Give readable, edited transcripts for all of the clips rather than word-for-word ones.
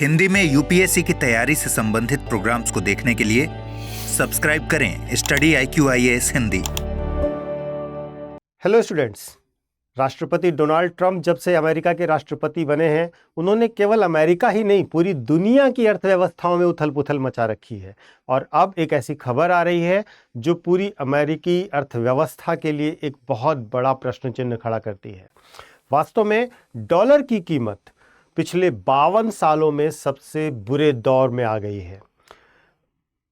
हिंदी में यूपीएससी की तैयारी से संबंधित प्रोग्राम्स को देखने के लिए सब्सक्राइब करें study IQ-IAS Hindi. Hello students, राष्ट्रपति डोनाल्ड ट्रंप जब से अमेरिका के राष्ट्रपति बने हैं, उन्होंने केवल अमेरिका ही नहीं पूरी दुनिया की अर्थव्यवस्थाओं में उथल पुथल मचा रखी है। और अब एक ऐसी खबर आ रही है जो पूरी अमेरिकी अर्थव्यवस्था के लिए एक बहुत बड़ा प्रश्न चिन्ह खड़ा करती है। वास्तव में डॉलर की कीमत पिछले 52 सालों में सबसे बुरे दौर में आ गई है।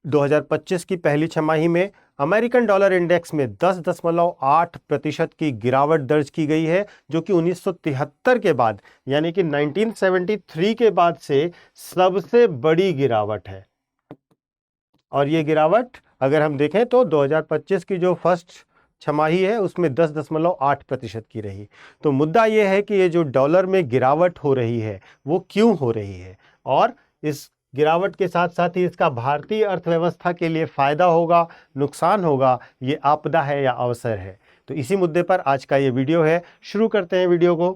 2025 की पहली छमाही में अमेरिकन डॉलर इंडेक्स में 10.8% की गिरावट दर्ज की गई है, जो कि 1973 के बाद यानी कि 1973 के बाद से सबसे बड़ी गिरावट है। और ये गिरावट अगर हम देखें तो 2025 की जो फर्स्ट छमाही है उसमें 10.8% की रही। तो मुद्दा ये है कि ये जो डॉलर में गिरावट हो रही है वो क्यों हो रही है, और इस गिरावट के साथ साथ ही इसका भारतीय अर्थव्यवस्था के लिए फायदा होगा, नुकसान होगा, ये आपदा है या अवसर है। तो इसी मुद्दे पर आज का ये वीडियो है। शुरू करते हैं वीडियो को।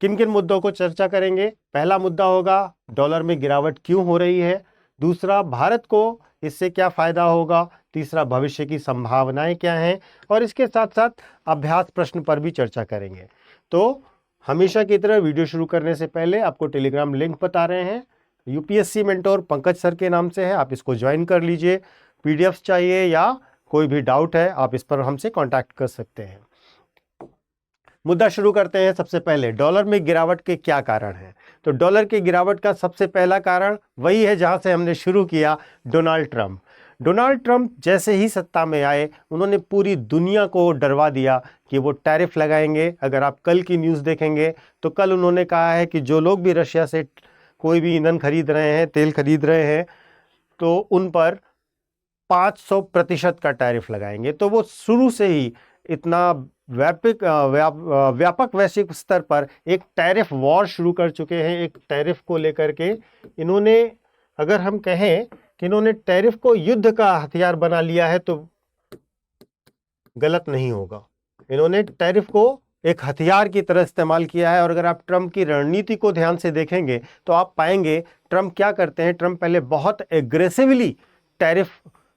किन किन मुद्दों को चर्चा करेंगे। पहला मुद्दा होगा डॉलर में गिरावट क्यों हो रही है, दूसरा भारत को इससे क्या फायदा होगा, तीसरा भविष्य की संभावनाएं क्या हैं, और इसके साथ साथ अभ्यास प्रश्न पर भी चर्चा करेंगे। तो हमेशा की तरह वीडियो शुरू करने से पहले आपको टेलीग्राम लिंक बता रहे हैं, यूपीएससी मेंटोर पंकज सर के नाम से है, आप इसको ज्वाइन कर लीजिए। पीडीएफ चाहिए या कोई भी डाउट है आप इस पर हमसे कांटेक्ट कर सकते हैं। मुद्दा शुरू करते हैं। सबसे पहले डॉलर में गिरावट के क्या कारण हैं। तो डॉलर की गिरावट का सबसे पहला कारण वही है जहां से हमने शुरू किया, डोनाल्ड ट्रंप। डोनाल्ड ट्रंप जैसे ही सत्ता में आए उन्होंने पूरी दुनिया को डरवा दिया कि वो टैरिफ लगाएंगे। अगर आप कल की न्यूज़ देखेंगे तो कल उन्होंने कहा है कि जो लोग भी रशिया से कोई भी ईंधन खरीद रहे हैं, तेल खरीद रहे हैं, तो उन पर 500% का टैरिफ लगाएंगे। तो वो शुरू से ही इतना व्यापक वैश्विक स्तर पर एक टैरिफ वॉर शुरू कर चुके हैं। एक टैरिफ को लेकर के इन्होंने, अगर हम कहें कि इन्होंने टैरिफ को युद्ध का हथियार बना लिया है तो गलत नहीं होगा। इन्होंने टैरिफ को एक हथियार की तरह इस्तेमाल किया है। और अगर आप ट्रंप की रणनीति को ध्यान से देखेंगे तो आप पाएंगे ट्रंप क्या करते हैं। ट्रंप पहले बहुत एग्रेसिवली टैरिफ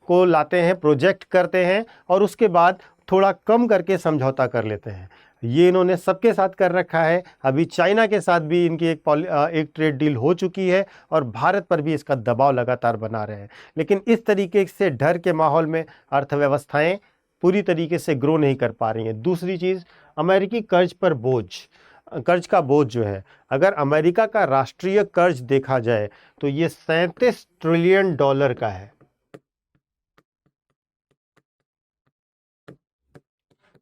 को लाते हैं, प्रोजेक्ट करते हैं, और उसके बाद थोड़ा कम करके समझौता कर लेते हैं। ये इन्होंने सबके साथ कर रखा है। अभी चाइना के साथ भी इनकी एक ट्रेड डील हो चुकी है और भारत पर भी इसका दबाव लगातार बना रहे हैं। लेकिन इस तरीके से डर के माहौल में अर्थव्यवस्थाएं पूरी तरीके से ग्रो नहीं कर पा रही हैं। दूसरी चीज़, अमेरिकी कर्ज पर बोझ, कर्ज का बोझ जो है, अगर अमेरिका का राष्ट्रीय कर्ज देखा जाए तो ये 37 ट्रिलियन डॉलर का है।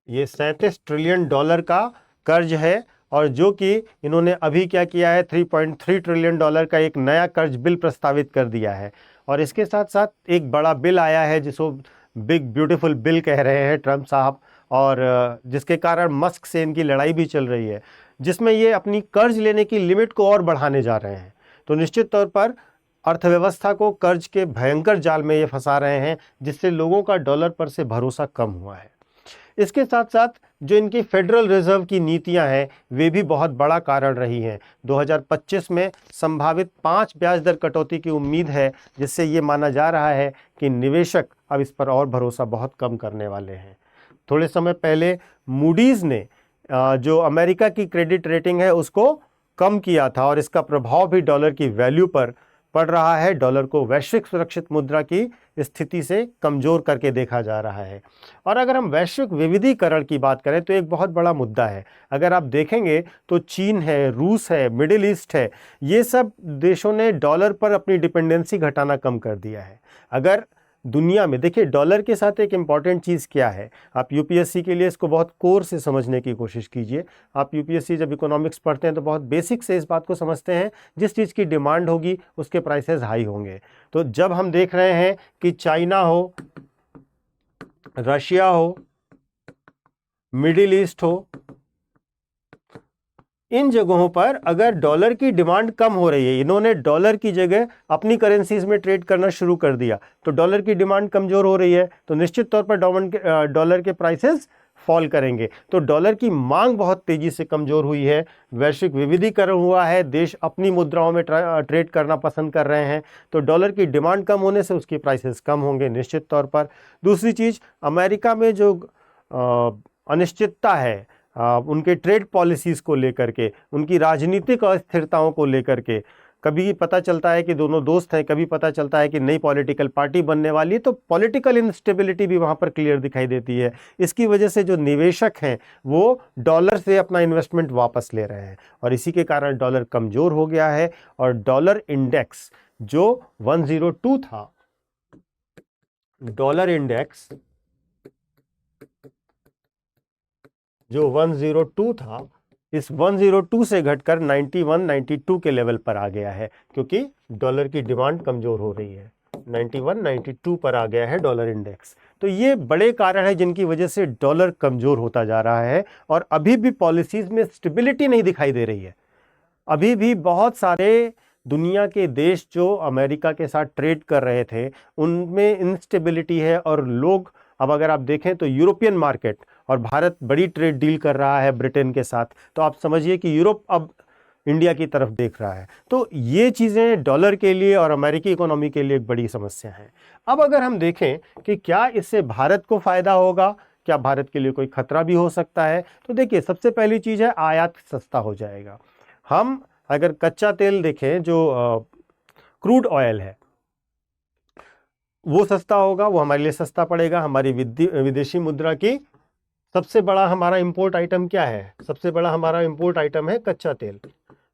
ये 37 ट्रिलियन डॉलर का कर्ज है, और जो कि इन्होंने अभी क्या किया है, 3.3 ट्रिलियन डॉलर का एक नया कर्ज बिल प्रस्तावित कर दिया है। और इसके साथ साथ एक बड़ा बिल आया है जिसको बिग ब्यूटीफुल बिल कह रहे हैं ट्रंप साहब, और जिसके कारण मस्क से इनकी लड़ाई भी चल रही है, जिसमें ये अपनी कर्ज लेने की लिमिट को और बढ़ाने जा रहे हैं। तो निश्चित तौर पर अर्थव्यवस्था को कर्ज के भयंकर जाल में ये फंसा रहे हैं, जिससे लोगों का डॉलर पर से भरोसा कम हुआ है। इसके साथ साथ जो इनकी फेडरल रिजर्व की नीतियां हैं वे भी बहुत बड़ा कारण रही हैं। 2025 में संभावित 5 ब्याज दर कटौती की उम्मीद है, जिससे ये माना जा रहा है कि निवेशक अब इस पर और भरोसा बहुत कम करने वाले हैं। थोड़े समय पहले मूडीज़ ने जो अमेरिका की क्रेडिट रेटिंग है उसको कम किया था, और इसका प्रभाव भी डॉलर की वैल्यू पर पड़ रहा है। डॉलर को वैश्विक सुरक्षित मुद्रा की स्थिति से कमज़ोर करके देखा जा रहा है। और अगर हम वैश्विक विविधीकरण की बात करें तो एक बहुत बड़ा मुद्दा है। अगर आप देखेंगे तो चीन है, रूस है, मिडिल ईस्ट है, ये सब देशों ने डॉलर पर अपनी डिपेंडेंसी घटाना कम कर दिया है। अगर दुनिया में देखिए, डॉलर के साथ एक इम्पॉर्टेंट चीज़ क्या है, आप यूपीएससी के लिए इसको बहुत कोर से समझने की कोशिश कीजिए। आप यूपीएससी जब इकोनॉमिक्स पढ़ते हैं तो बहुत बेसिक से इस बात को समझते हैं, जिस चीज़ की डिमांड होगी उसके प्राइसेस हाई होंगे। तो जब हम देख रहे हैं कि चाइना हो, रशिया हो, मिडिल ईस्ट हो, इन जगहों पर अगर डॉलर की डिमांड कम हो रही है, इन्होंने डॉलर की जगह अपनी करेंसीज में ट्रेड करना शुरू कर दिया, तो डॉलर की डिमांड कमज़ोर हो रही है, तो निश्चित तौर पर डॉलर के प्राइसेस फॉल करेंगे। तो डॉलर की मांग बहुत तेजी से कमजोर हुई है, वैश्विक विविधीकरण हुआ है, देश अपनी मुद्राओं में ट्रेड करना पसंद कर रहे हैं, तो डॉलर की डिमांड कम होने से उसकी प्राइसेस कम होंगे निश्चित तौर पर। दूसरी चीज़, अमेरिका में जो अनिश्चितता है उनके ट्रेड पॉलिसीज़ को लेकर के, उनकी राजनीतिक अस्थिरताओं को लेकर के, कभी पता चलता है कि दोनों दोस्त हैं, कभी पता चलता है कि नई पॉलिटिकल पार्टी बनने वाली है, तो पॉलिटिकल इंस्टेबिलिटी भी वहाँ पर क्लियर दिखाई देती है। इसकी वजह से जो निवेशक हैं वो डॉलर से अपना इन्वेस्टमेंट वापस ले रहे हैं और इसी के कारण डॉलर कमज़ोर हो गया है और डॉलर इंडेक्स जो 102 था, डॉलर इंडेक्स जो 102 था, इस 102 से घटकर 91, 92 के लेवल पर आ गया है क्योंकि डॉलर की डिमांड कमजोर हो रही है। 91, 92 पर आ गया है डॉलर इंडेक्स। तो ये बड़े कारण हैं जिनकी वजह से डॉलर कमजोर होता जा रहा है और अभी भी पॉलिसीज में स्टेबिलिटी नहीं दिखाई दे रही है। अभी भी बहुत सारे दुनिया के देश जो अमेरिका के साथ ट्रेड कर रहे थे उनमें इंस्टेबिलिटी है और लोग, अब अगर आप देखें तो यूरोपियन मार्केट और भारत बड़ी ट्रेड डील कर रहा है ब्रिटेन के साथ, तो आप समझिए कि यूरोप अब इंडिया की तरफ देख रहा है। तो ये चीज़ें डॉलर के लिए और अमेरिकी इकोनॉमी के लिए एक बड़ी समस्या है। अब अगर हम देखें कि क्या इससे भारत को फ़ायदा होगा, क्या भारत के लिए कोई खतरा भी हो सकता है, तो देखिए सबसे पहली चीज़ है आयात सस्ता हो जाएगा। हम अगर कच्चा तेल देखें जो क्रूड ऑयल है वो सस्ता होगा, वो हमारे लिए सस्ता पड़ेगा। हमारी विदेशी मुद्रा की सबसे बड़ा हमारा इंपोर्ट आइटम क्या है? सबसे बड़ा हमारा इंपोर्ट आइटम है कच्चा तेल,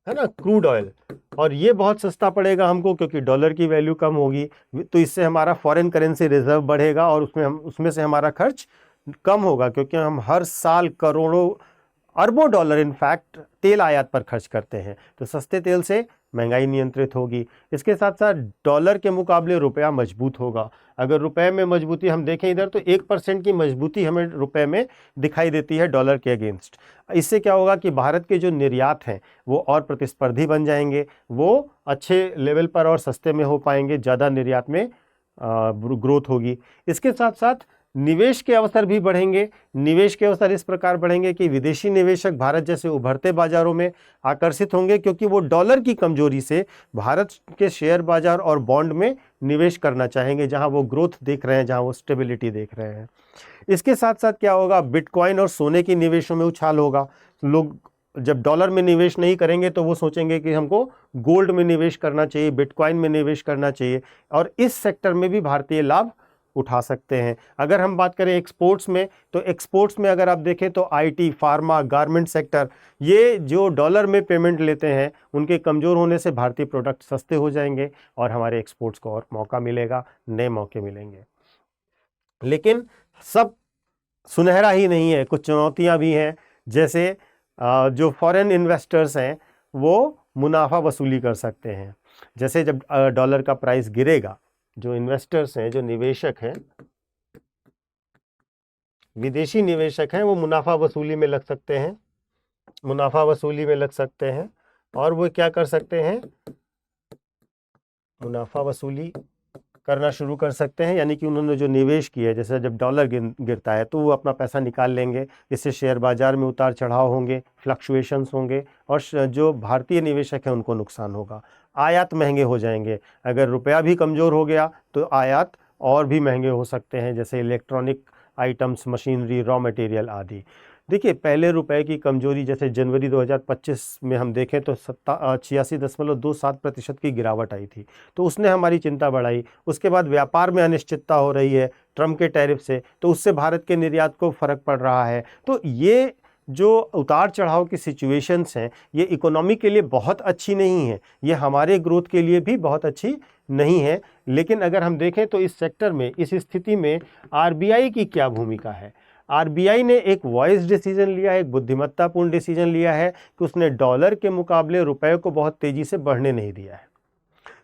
है ना, क्रूड ऑयल, और ये बहुत सस्ता पड़ेगा हमको क्योंकि डॉलर की वैल्यू कम होगी, तो इससे हमारा फॉरेन करेंसी रिजर्व बढ़ेगा और उसमें से हमारा खर्च कम होगा क्योंकि हम हर साल करोड़ों अरबों डॉलर इनफैक्ट तेल आयात पर खर्च करते हैं, तो सस्ते तेल से महंगाई नियंत्रित होगी। इसके साथ साथ डॉलर के मुकाबले रुपया मजबूत होगा। अगर रुपए में मजबूती हम देखें इधर तो 1% की मजबूती हमें रुपए में दिखाई देती है डॉलर के अगेंस्ट। इससे क्या होगा कि भारत के जो निर्यात हैं वो और प्रतिस्पर्धी बन जाएंगे, वो अच्छे लेवल पर और सस्ते में हो पाएंगे, ज़्यादा निर्यात में ग्रोथ होगी। इसके साथ साथ निवेश के अवसर भी बढ़ेंगे। निवेश के अवसर इस प्रकार बढ़ेंगे कि विदेशी निवेशक भारत जैसे उभरते बाजारों में आकर्षित होंगे क्योंकि वो डॉलर की कमजोरी से भारत के शेयर बाजार और बॉन्ड में निवेश करना चाहेंगे, जहां वो ग्रोथ देख रहे हैं, जहां वो स्टेबिलिटी देख रहे हैं। इसके साथ साथ क्या होगा, बिटकॉइन और सोने के निवेशों में उछाल होगा। लोग जब डॉलर में निवेश नहीं करेंगे तो वो सोचेंगे कि हमको गोल्ड में निवेश करना चाहिए, बिटकॉइन में निवेश करना चाहिए, और इस सेक्टर में भी भारतीय लाभ उठा सकते हैं। अगर हम बात करें एक्सपोर्ट्स में, तो एक्सपोर्ट्स में अगर आप देखें तो आईटी, फार्मा, गारमेंट सेक्टर, ये जो डॉलर में पेमेंट लेते हैं उनके कमज़ोर होने से भारतीय प्रोडक्ट सस्ते हो जाएंगे और हमारे एक्सपोर्ट्स को और मौका मिलेगा, नए मौके मिलेंगे। लेकिन सब सुनहरा ही नहीं है, कुछ चुनौतियां भी हैं। जैसे जो फॉरेन इन्वेस्टर्स हैं वो मुनाफा वसूली कर सकते हैं। जैसे जब डॉलर का प्राइस गिरेगा, जो इन्वेस्टर्स हैं, जो निवेशक हैं, विदेशी निवेशक हैं, वो मुनाफा वसूली में लग सकते हैं, मुनाफा वसूली में लग सकते हैं और वो क्या कर सकते हैं, मुनाफा वसूली करना शुरू कर सकते हैं। यानी कि उन्होंने जो निवेश किया है, जैसे जब डॉलर गिरता है तो वो अपना पैसा निकाल लेंगे, इससे शेयर बाजार में उतार चढ़ाव होंगे, फ्लक्चुएशंस होंगे और जो भारतीय निवेशक हैं उनको नुकसान होगा। आयात महंगे हो जाएंगे, अगर रुपया भी कमज़ोर हो गया तो आयात और भी महंगे हो सकते हैं, जैसे electronic items, machinery, raw material आदि। देखिए पहले रुपए की कमजोरी जैसे जनवरी 2025 में हम देखें तो 86.27% की गिरावट आई थी, तो उसने हमारी चिंता बढ़ाई। उसके बाद व्यापार में अनिश्चितता हो रही है ट्रम्प के टैरिफ से, तो उससे भारत के निर्यात को फ़र्क पड़ रहा है। तो ये जो उतार चढ़ाव की सिचुएशंस हैं ये इकोनॉमी के लिए बहुत अच्छी नहीं है, ये हमारे ग्रोथ के लिए भी बहुत अच्छी नहीं है। लेकिन अगर हम देखें तो इस सेक्टर में, इस स्थिति में आरबीआई की क्या भूमिका है? आरबीआई ने एक वॉइस डिसीजन लिया है, एक बुद्धिमत्तापूर्ण डिसीजन लिया है कि उसने डॉलर के मुकाबले रुपए को बहुत तेज़ी से बढ़ने नहीं दिया है।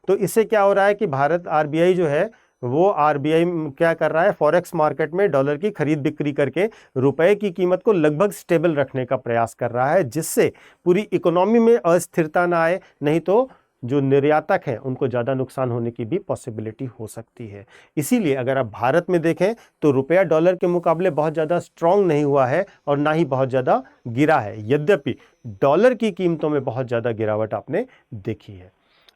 तो इससे क्या हो रहा है कि भारत आरबीआई जो है वो आरबीआई क्या कर रहा है, फॉरेक्स मार्केट में डॉलर की खरीद बिक्री करके रुपए की कीमत को लगभग स्टेबल रखने का प्रयास कर रहा है, जिससे पूरी इकोनॉमी में अस्थिरता ना आए, नहीं तो जो निर्यातक हैं उनको ज़्यादा नुकसान होने की भी पॉसिबिलिटी हो सकती है। इसीलिए अगर आप भारत में देखें तो रुपया डॉलर के मुकाबले बहुत ज़्यादा स्ट्रांग नहीं हुआ है और ना ही बहुत ज़्यादा गिरा है, यद्यपि डॉलर की कीमतों में बहुत ज़्यादा गिरावट आपने देखी है।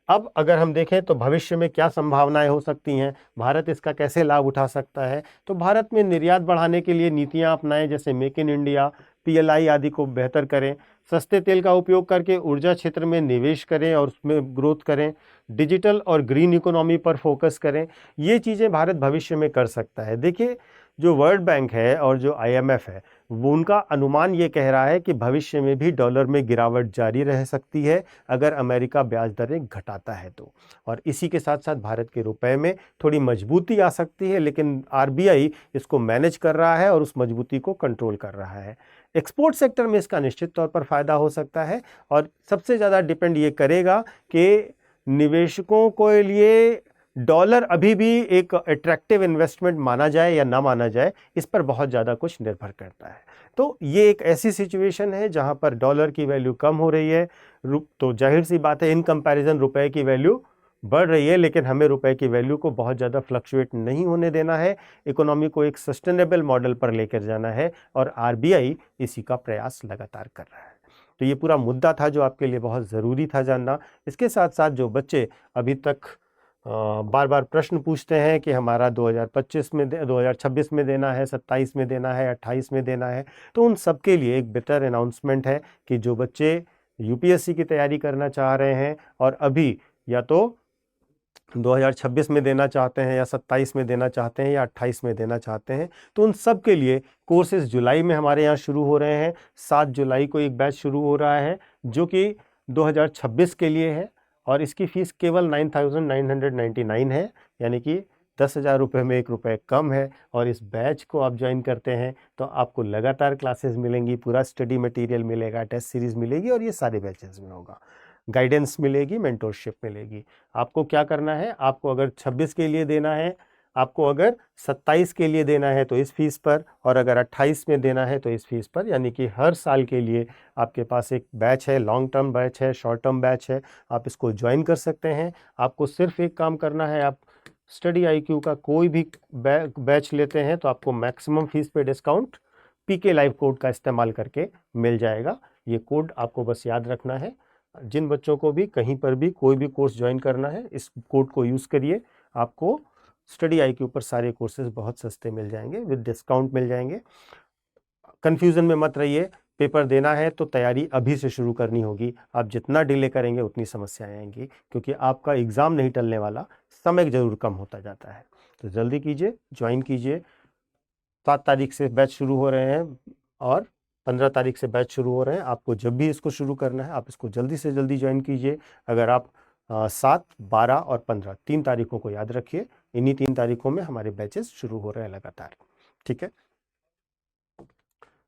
अब अगर हम देखें तो भविष्य में क्या संभावनाएं हो सकती हैं, भारत इसका कैसे लाभ उठा सकता है, तो भारत में निर्यात बढ़ाने के लिए नीतियां अपनाएं, जैसे मेक इन इंडिया, PLI आदि को बेहतर करें, सस्ते तेल का उपयोग करके ऊर्जा क्षेत्र में निवेश करें और उसमें ग्रोथ करें, डिजिटल और ग्रीन इकोनॉमी पर फोकस करें। ये चीज़ें भारत भविष्य में कर सकता है। देखिए, जो वर्ल्ड बैंक है और जो IMF है, वो उनका अनुमान ये कह रहा है कि भविष्य में भी डॉलर में गिरावट जारी रह सकती है अगर अमेरिका ब्याज दरें घटाता है तो, और इसी के साथ साथ भारत के रुपए में थोड़ी मजबूती आ सकती है, लेकिन RBI इसको मैनेज कर रहा है और उस मजबूती को कंट्रोल कर रहा है। एक्सपोर्ट सेक्टर में इसका निश्चित तौर पर फायदा हो सकता है और सबसे ज़्यादा डिपेंड ये करेगा कि निवेशकों के लिए डॉलर अभी भी एक अट्रैक्टिव इन्वेस्टमेंट माना जाए या ना माना जाए, इस पर बहुत ज़्यादा कुछ निर्भर करता है। तो ये एक ऐसी सिचुएशन है जहां पर डॉलर की वैल्यू कम हो रही है, तो जाहिर सी बात है इन कंपैरिजन रुपए की वैल्यू बढ़ रही है, लेकिन हमें रुपए की वैल्यू को बहुत ज़्यादा फ्लक्चुएट नहीं होने देना है, इकोनॉमी को एक सस्टेनेबल मॉडल पर लेकर जाना है और RBI इसी का प्रयास लगातार कर रहा है। तो ये पूरा मुद्दा था जो आपके लिए बहुत ज़रूरी था जानना। इसके साथ साथ जो बच्चे अभी तक बार बार प्रश्न पूछते हैं कि हमारा 2025 में 2026 में देना है, 27 में देना है, 28 में देना है, तो उन सब के लिए एक बेहतर अनाउंसमेंट है कि जो बच्चे UPSC की तैयारी करना चाह रहे हैं और अभी या तो 2026 में देना चाहते हैं या 27 में देना चाहते हैं या 28 में देना चाहते हैं, तो उन सब के लिए कोर्सेज जुलाई में हमारे यहाँ शुरू हो रहे हैं। 7 जुलाई को एक बैच शुरू हो रहा है जो कि 2026 के लिए है और इसकी फ़ीस केवल 9,999 है, यानी कि 10,000 रुपये में 1 रुपये कम है। और इस बैच को आप ज्वाइन करते हैं तो आपको लगातार क्लासेस मिलेंगी, पूरा स्टडी मटेरियल मिलेगा, टेस्ट सीरीज़ मिलेगी और ये सारे बैचेस में होगा, गाइडेंस मिलेगी, मेंटोरशिप मिलेगी। आपको क्या करना है, आपको अगर 26 के लिए देना है, आपको अगर 27 के लिए देना है तो इस फीस पर, और अगर 28 में देना है तो इस फीस पर, यानी कि हर साल के लिए आपके पास एक बैच है, लॉन्ग टर्म बैच है, शॉर्ट टर्म बैच है, आप इसको ज्वाइन कर सकते हैं। आपको सिर्फ एक काम करना है, आप स्टडी IQ का कोई भी बैच लेते हैं तो आपको मैक्सिमम फीस पे डिस्काउंट PK लाइव कोड का इस्तेमाल करके मिल जाएगा। ये कोड आपको बस याद रखना है। जिन बच्चों को भी कहीं पर भी कोई भी कोर्स ज्वाइन करना है, इस कोड को यूज़ करिए, आपको स्टडी IQ पर सारे कोर्सेज बहुत सस्ते मिल जाएंगे, विद डिस्काउंट मिल जाएंगे। कंफ्यूजन में मत रहिए, पेपर देना है तो तैयारी अभी से शुरू करनी होगी। आप जितना डिले करेंगे उतनी समस्याएं आएंगी, क्योंकि आपका एग्ज़ाम नहीं टलने वाला, समय ज़रूर कम होता जाता है। तो जल्दी कीजिए, ज्वाइन कीजिए। 7 तारीख से बैच शुरू हो रहे हैं और 15 तारीख से बैच शुरू हो रहे हैं। आपको जब भी इसको शुरू करना है आप इसको जल्दी से जल्दी ज्वाइन कीजिए। अगर आप 7, 12 और 15 3 तारीखों को याद रखिए, इन्हीं 3 तारीखों में हमारे बैचेस शुरू हो रहे हैं लगातार, ठीक है।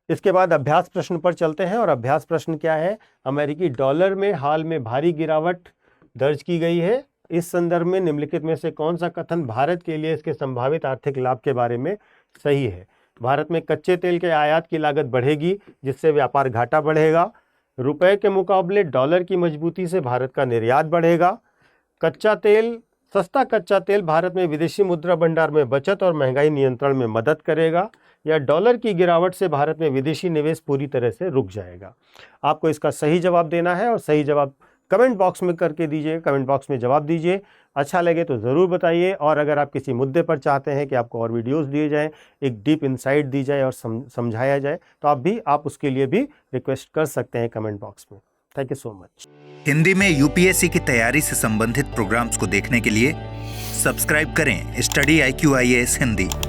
इसके बाद अभ्यास प्रश्न पर चलते हैं, और अभ्यास प्रश्न क्या है, अमेरिकी डॉलर में हाल में भारी गिरावट दर्ज की गई है। इस संदर्भ में निम्नलिखित में से कौन सा कथन भारत के लिए इसके संभावित आर्थिक लाभ के बारे में सही है। भारत में कच्चे तेल के आयात की लागत बढ़ेगी जिससे व्यापार घाटा बढ़ेगा। रुपए के मुकाबले डॉलर की मजबूती से भारत का निर्यात बढ़ेगा। सस्ता कच्चा तेल भारत में विदेशी मुद्रा भंडार में बचत और महंगाई नियंत्रण में मदद करेगा। या डॉलर की गिरावट से भारत में विदेशी निवेश पूरी तरह से रुक जाएगा। आपको इसका सही जवाब देना है और सही जवाब कमेंट बॉक्स में करके दीजिए, कमेंट बॉक्स में जवाब दीजिए। अच्छा लगे तो ज़रूर बताइए, और अगर आप किसी मुद्दे पर चाहते हैं कि आपको और वीडियोस दिए जाएं, एक डीप इनसाइट दी जाए और समझाया जाए, तो आप उसके लिए भी रिक्वेस्ट कर सकते हैं कमेंट बॉक्स में। Thank you so much. Hindi में UPSC की तैयारी से संबंधित प्रोग्राम्स को देखने के लिए सब्सक्राइब करें स्टडी IQ IAS हिंदी।